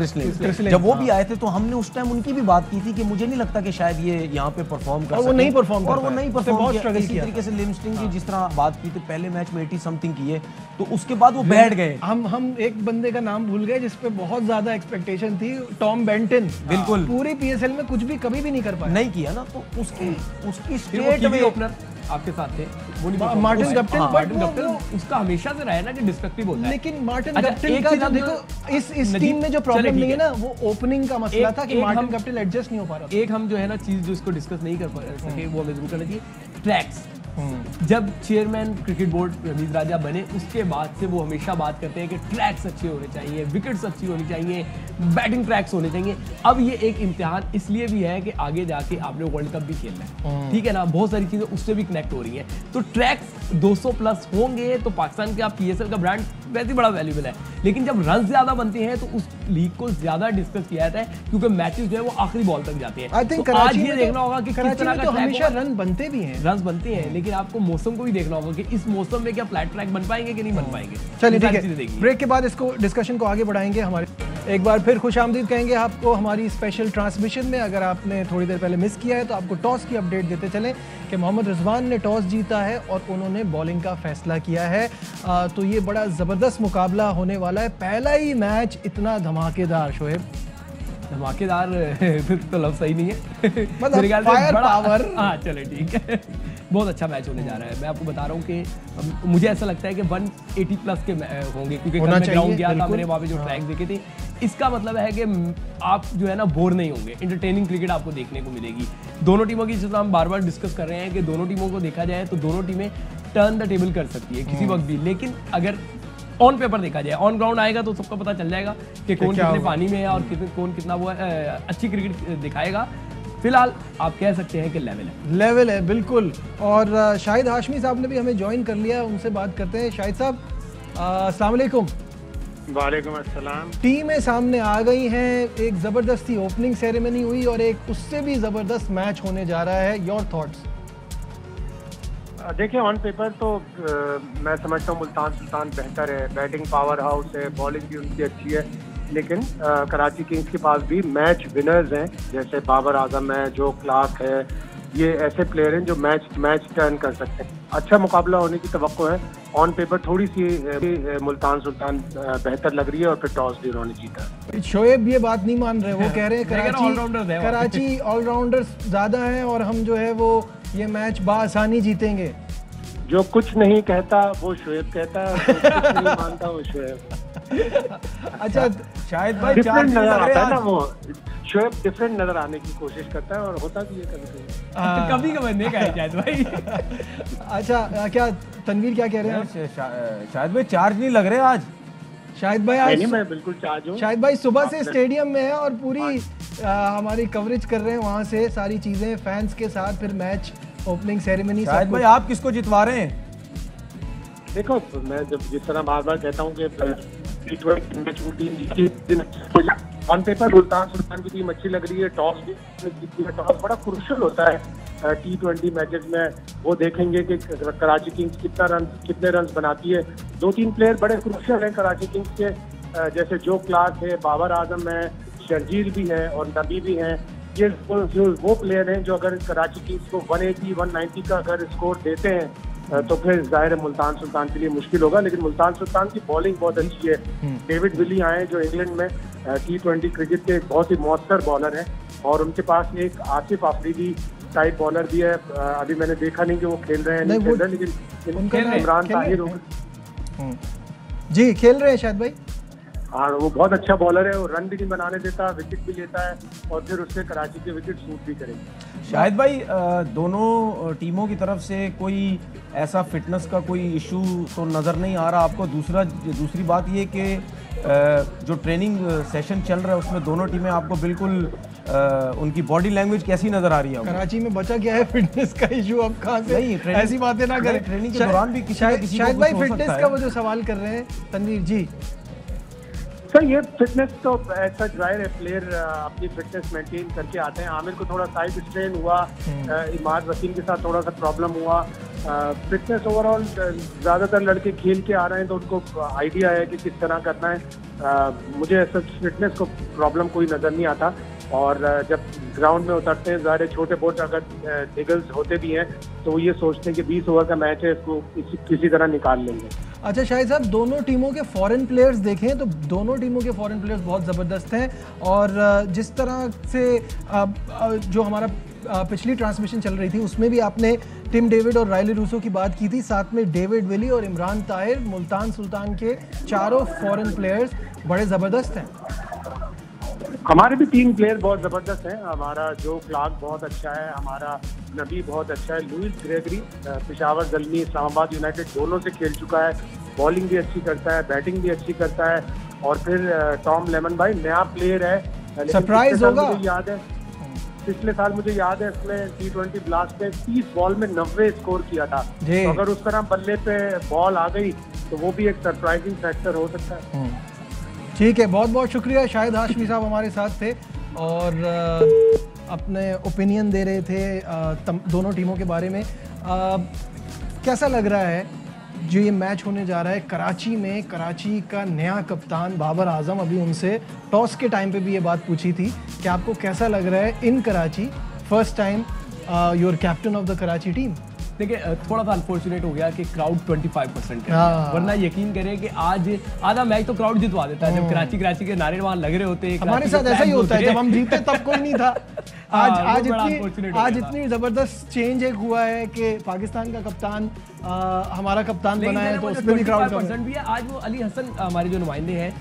जब वो भी आए थे तो हमने उस टाइम उनकी भी बात की थी कि मुझे नहीं लगता कि शायद ये यहाँ पे परफॉर्म कर सके, वो नहीं परफॉर्म किया। इसी तरीके से लिविंगस्टन की जिस तरह बात की थी, पहले मैच में 80 समथिंग किए, तो उसके बाद वो बैठ गए। हम एक बंदे का नाम भूल गए जिसपे बहुत ज्यादा एक्सपेक्टेशन थी, टॉम बेंटन। बिल्कुल पूरी PSL में कुछ भी कभी भी नहीं कर पाया, नहीं किया ना, तो उसकी स्टेट में ओपनर आपके साथ थे मार्टिन गप्टिल, उसका हमेशा से रहा है ना कि डिस्ट्रक्टिव होता है। लेकिन मार्टिन गप्टिल का जो देखो इस टीम में जो प्रॉब्लम नहीं है ना, वो ओपनिंग का मसला था कि मार्टिन गप्टिल एडजस्ट नहीं हो पा रहा। एक हम जो है ना चीज जो इसको डिस्कस नहीं कर सके, वो हमें जरूर करना चाहिए, ट्रैक्स। जब चेयरमैन क्रिकेट बोर्ड रमीज राजा बने, उसके बाद से वो हमेशा बात करते हैं कि ट्रैक्स अच्छे होने चाहिए, विकेट्स अच्छी होनी चाहिए, बैटिंग ट्रैक्स होने चाहिए। अब ये एक इम्तिहान इसलिए भी है कि आगे जाके आपने वर्ल्ड कप भी खेलना है, ठीक है ना, बहुत सारी चीजें उससे भी कनेक्ट हो रही हैं। तो ट्रैक्स 200 प्लस होंगे तो पाकिस्तान के आप PSL का ब्रांड वैसे ही बड़ा वैल्यूबल है, लेकिन जब रन ज्यादा बनते हैं तो उस लीग को ज्यादा डिस्कस किया जाता है, क्योंकि मैचेस जो है वो आखिरी बॉल तक जाते हैं। तो आज ये देखना होगा कि किस तरह का हमेशा रन बनते भी हैं, रन बनते हैं, लेकिन आपको मौसम को भी देखना होगा कि इस मौसम में क्या फ्लैट ट्रैक बन पाएंगे कि नहीं बन पाएंगे। चलिए ठीक है, ब्रेक के बाद इसको डिस्कशन को आगे बढ़ाएंगे। हमारे एक बार फिर खुशामदीद कहेंगे आपको हमारी स्पेशल ट्रांसमिशन में। अगर आपने थोड़ी देर पहले मिस किया है तो आपको टॉस की अपडेट देते चलें कि मोहम्मद रिजवान ने टॉस जीता है और उन्होंने बॉलिंग का फैसला किया है। तो ये बड़ा ज़बरदस्त मुकाबला होने वाला है, पहला ही मैच इतना धमाकेदार। शोएब धमाकेदार तो लफ्ज़ सही नहीं है, मतलब फायर पावर। हाँ चले ठीक है, बहुत अच्छा मैच होने जा रहा है। मैं आपको बता रहा हूँ कि मुझे ऐसा लगता है कि 180 प्लस के होंगे, क्योंकि कल मैं ग्राउंड गया था, मैंने वहाँ पे जो ट्रैक देखे थे। इसका मतलब है कि आप जो है ना बोर नहीं होंगे, एंटरटेनिंग क्रिकेट आपको देखने को मिलेगी। दोनों टीमों की, जिस हम बार बार डिस्कस कर रहे हैं कि दोनों टीमों को देखा जाए तो दोनों टीमें टर्न द टेबल कर सकती है किसी वक्त भी, लेकिन अगर ऑन पेपर देखा जाए, ऑन ग्राउंड आएगा तो सबको पता चल जाएगा कि कौन कितने पानी में है और कौन कितना वो अच्छी क्रिकेट दिखाएगा। फिलहाल आप कह सकते हैं कि लेवल है बिल्कुल। और शाहिद हाशमी साहब ने भी हमें ज्वाइन कर लिया, उनसे बात करते हैं। शाहिद साहब अस्सलाम वालेकुम। वालेकुम अस्सलाम। टीमें सामने आ गई हैं, एक ज़बरदस्ती ओपनिंग सेरेमनी हुई और एक उससे भी ज़बरदस्त मैच होने जा रहा है। Your thoughts? देखिए ऑन पेपर तो मैं समझता हूँ मुल्तान सुल्तान बेहतर है, बैटिंग पावर हाउस है, बॉलिंग भी उनकी अच्छी है, लेकिन कराची किंग्स के पास भी मैच विनर्स हैं, जैसे बाबर आजम है, जो क्लार्क है, ये ऐसे प्लेयर हैं जो मैच टर्न कर सकते हैं। अच्छा मुकाबला होने की तवक्को है। ऑन पेपर थोड़ी सी मुल्तान सुल्तान बेहतर लग रही है और फिर टॉस भी उन्होंने जीता। शोएब ये बात नहीं मान रहे, वो कह रहे हैं कराची ऑलराउंडर्स ज़्यादा हैं और हम जो है वो ये मैच बाआसानी जीतेंगे। जो कुछ नहीं कहता वो शोएब कहता है, जो कुछ नहीं मानता वो शोएब। अच्छा शायद भाई डिफरेंट नजर आता है ना वो, शोएब डिफरेंट नजर आने की कोशिश करता है और होता भी है कभी कभी कभी नहीं कहे शायद भाई। अच्छा क्या तनवीर क्या कह रहे हैं? शायद भाई चार्ज नहीं लग रहे आज। शाहिद भाई आज मैं बिल्कुल चार्ज हूँ। शाहिद भाई सुबह से स्टेडियम में है और पूरी हमारी कवरेज कर रहे हैं वहाँ से, सारी चीजें फैंस के साथ, फिर मैच ओपनिंग सेरेमनी। शाहिद भाई आप किसको जितवा रहे हैं? देखो मैं जब जिस तरह बार बार कहता हूँ कि ऑन पेपर सुल्तान की टीम अच्छी लग रही है, टॉस भी टॉस बड़ा क्रूशियल होता है T20 मैचेस में। वो देखेंगे कि कराची किंग्स कितने रन बनाती है। 2-3 प्लेयर बड़े क्रूशियल हैं कराची किंग्स के, जैसे जो क्लार्क है, बाबर आजम है, शर्जील भी है और नबी भी हैं। ये वो प्लेयर हैं जो अगर कराची किंग्स को 180-190 का अगर स्कोर देते हैं तो फिर जाहिर है मुल्तान सुल्तान के लिए मुश्किल होगा। लेकिन मुल्तान सुल्तान की बॉलिंग बहुत अच्छी है। डेविड विली आए जो इंग्लैंड में T20 क्रिकेट के एक बहुत ही मौसर बॉलर हैं और उनके पास एक आसिफ आफरीदी टाइप बॉलर भी है। अभी मैंने देखा नहीं कि वो खेल रहे हैं नहीं खेल रहे, लेकिन इमरान ताहिर जी खेल रहे हैं शायद भाई। हाँ वो बहुत अच्छा बॉलर है, वो रन भी नहीं बनाने देता, विकेट भी लेता है और फिर उससे कराची के विकेट शूट भी करेंगे। शायद भाई दोनों टीमों की तरफ से कोई ऐसा फिटनेस का कोई इशू तो नज़र नहीं आ रहा आपको? दूसरी बात ये कि जो ट्रेनिंग सेशन चल रहा है उसमें दोनों टीमें आपको बिल्कुल उनकी बॉडी लैंग्वेज कैसी नज़र आ रही है? कराची में बचा क्या है फिटनेस का इशू? अब कहाँ से नहीं ऐसी बातें ना करें। ट्रेनिंग के दौरान भी शायद भाई फिटनेस का वो जो सवाल कर रहे हैं तनवीर जी। सर ये फिटनेस तो ऐसा जाहिर है, प्लेयर अपनी फिटनेस मेंटेन करके आते हैं। आमिर को थोड़ा साइड स्ट्रेन हुआ, इमाद वसीम के साथ थोड़ा सा प्रॉब्लम हुआ। फिटनेस ओवरऑल ज़्यादातर लड़के खेल के आ रहे हैं तो उनको आइडिया है कि किस तरह करना है। मुझे ऐसा फिटनेस को प्रॉब्लम कोई नज़र नहीं आता। और जब ग्राउंड में उतरते हैं ज़ाहिर छोटे बहुत अगर निगल्स होते भी हैं तो ये सोचते हैं कि 20 ओवर का मैच है, इसको किसी तरह निकाल लेंगे। अच्छा शाहिद साहब, दोनों टीमों के फॉरेन प्लेयर्स देखें तो दोनों टीमों के फॉरेन प्लेयर्स बहुत ज़बरदस्त हैं और जिस तरह से जो हमारा पिछली ट्रांसमिशन चल रही थी उसमें भी आपने टिम डेविड और रायली रूसो की बात की थी, साथ में डेविड विली और इमरान ताहिर, मुल्तान सुल्तान के चारों फॉरेन प्लेयर्स बड़े ज़बरदस्त हैं। हमारे भी 3 प्लेयर बहुत ज़बरदस्त हैं। हमारा जो क्लार्क बहुत अच्छा है, हमारा नबी बहुत अच्छा है, Lewis Gregory Peshawar Zalmi Islamabad United दोनों से खेल चुका है, बॉलिंग भी अच्छी करता है, बैटिंग भी अच्छी करता है। और फिर टॉम लेमन भाई नया प्लेयर है, सरप्राइज होगा। मुझे याद है पिछले साल मुझे याद है इसने T20 ब्लास्ट में 30 बॉल में 90 स्कोर किया था। तो अगर उस तरह बल्ले पे बॉल आ गई तो वो भी एक सरप्राइजिंग फैक्टर हो सकता है। ठीक है, बहुत बहुत शुक्रिया। शाहिद हाशमी साहब हमारे साथ थे और अपने ओपिनियन दे रहे थे दोनों टीमों के बारे में। कैसा लग रहा है जो ये मैच होने जा रहा है कराची में? कराची का नया कप्तान बाबर आजम, अभी उनसे टॉस के टाइम पे भी ये बात पूछी थी कि आपको कैसा लग रहा है in Karachi, first time your captain of the Karachi team. देखिए थोड़ा सा अनफॉर्चुनेट हो गया कि क्राउड 25% है, वरना यकीन करें कि आज आधा मैच तो क्राउड जितवा देता है। जब कराची के नारे वहाँ लग रहे होते हैं, हमारे साथ ऐसा ही होता है, जब हम जीते तब कोई नहीं था। आज इतनी जबरदस्त चेंज एक हुआ है कि पाकिस्तान का कप्तान हमारा कप्तान बना है तो उसमें भी क्राउड भी है। आज वो अली हसन हमारे जो नुमाइंदे हैं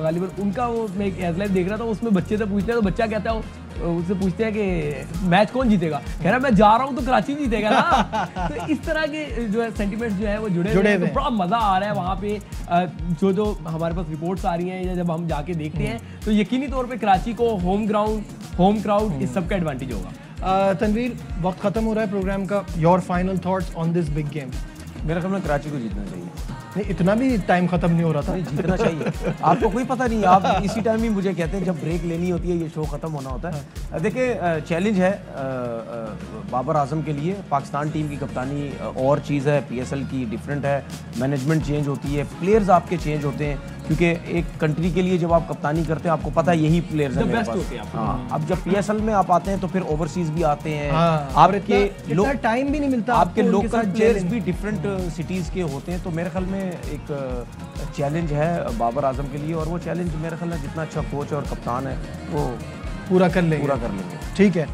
गालिबन, उनका वो मैं एक हेडलाइन देख रहा था, उसमें बच्चे से पूछते हैं तो बच्चा कहता है, उससे पूछते हैं कि मैच कौन जीतेगा, कह रहा मैं जा रहा हूँ तो कराची जीतेगा ना। तो इस तरह के जो है सेंटिमेंट्स जो है वो जुड़े हुए हैं, तो बड़ा मजा आ रहा है वहाँ पे। जो हमारे पास रिपोर्ट्स आ रही हैं या जब हम जाके देखते हैं तो यकीनी तौर पे कराची को होम ग्राउंड, होम क्राउड, इस सब का एडवांटेज होगा। तनवीर, वक्त खत्म हो रहा है प्रोग्राम का, your final thoughts on this big game? मेरे ख्याल में कराची को जीतना चाहिए। नहीं, इतना भी टाइम खत्म नहीं हो रहा था। जीतना चाहिए। आपको कोई पता नहीं, आप इसी टाइम ही मुझे कहते हैं जब ब्रेक लेनी होती है, ये शो खत्म होना होता है। देखिए चैलेंज है बाबर आजम के लिए। पाकिस्तान टीम की कप्तानी और चीज़ है, PSL की डिफरेंट है, मैनेजमेंट चेंज होती है, प्लेयर्स आपके चेंज होते हैं, क्योंकि एक कंट्री के लिए जब आप कप्तानी करते हैं आपको पता है यही प्लेयर्स हैं मेरे पास। हाँ, अब जब PSL में आप आते हैं तो फिर ओवरसीज भी आते हैं, आपके लोग टाइम भी नहीं मिलता, आपके लोकल प्लेयर्स भी डिफरेंट सिटीज़ के होते हैं। तो मेरे ख्याल में एक चैलेंज है बाबर आजम के लिए और वो चैलेंज मेरे ख्याल में जितना अच्छा कोच और कप्तान है वो पूरा कर लेंगे। ठीक है।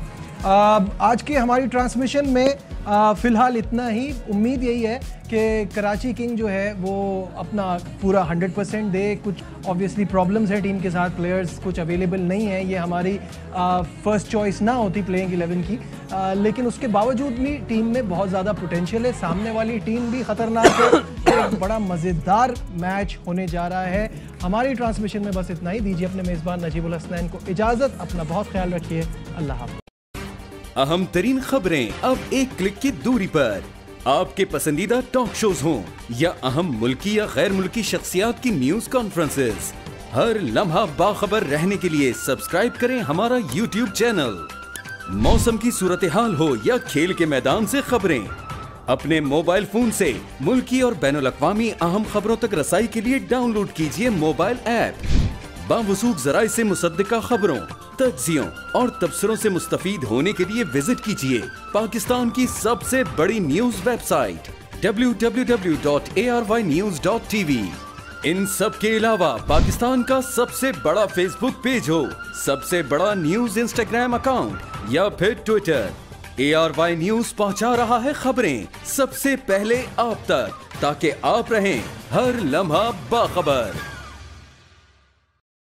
आज की हमारी ट्रांसमिशन में फ़िलहाल इतना ही। उम्मीद यही है कि कराची किंग जो है वो अपना पूरा 100% दे। कुछ ऑब्वियसली प्रॉब्लम्स है टीम के साथ, प्लेयर्स कुछ अवेलेबल नहीं है, ये हमारी फर्स्ट चॉइस ना होती प्लेइंग 11 की, लेकिन उसके बावजूद भी टीम में बहुत ज़्यादा पोटेंशियल है। सामने वाली टीम भी ख़तरनाक है, एक बड़ा मज़ेदार मैच होने जा रहा है। हमारी ट्रांसमिशन में बस इतना ही। दीजिए अपने मेज़बान नजीबुल हसनैन को इजाज़त। अपना बहुत ख्याल रखिए। अल्लाह हाफ़िज़। अहम तरीन खबरें अब एक क्लिक की दूरी पर। आपके पसंदीदा टॉक शोज हों या अहम मुल्की या गैर मुल्की शख्सियात की न्यूज कॉन्फ्रेंसेस, हर लम्हा बाखबर रहने के लिए सब्सक्राइब करें हमारा YouTube चैनल। मौसम की सूरत हाल हो या खेल के मैदान से खबरें, अपने मोबाइल फोन से मुल्की और बैनुल अक़वामी अहम खबरों तक रसाई के लिए डाउनलोड कीजिए मोबाइल ऐप। बावसूख ज़राए से मुसद्दिका खबरों, तज्ज़ियों और तबसरों से मुस्तफ़ीद होने के लिए विजिट कीजिए पाकिस्तान की सबसे बड़ी न्यूज वेबसाइट www.arYnews.tv। इन सब के अलावा पाकिस्तान का सबसे बड़ा फेसबुक पेज हो, सबसे बड़ा न्यूज इंस्टाग्राम अकाउंट या फिर ट्विटर, ARY न्यूज पहुंचा रहा है खबरें सबसे पहले आप तक, ताकि आप रहें हर लम्हा बाखबर।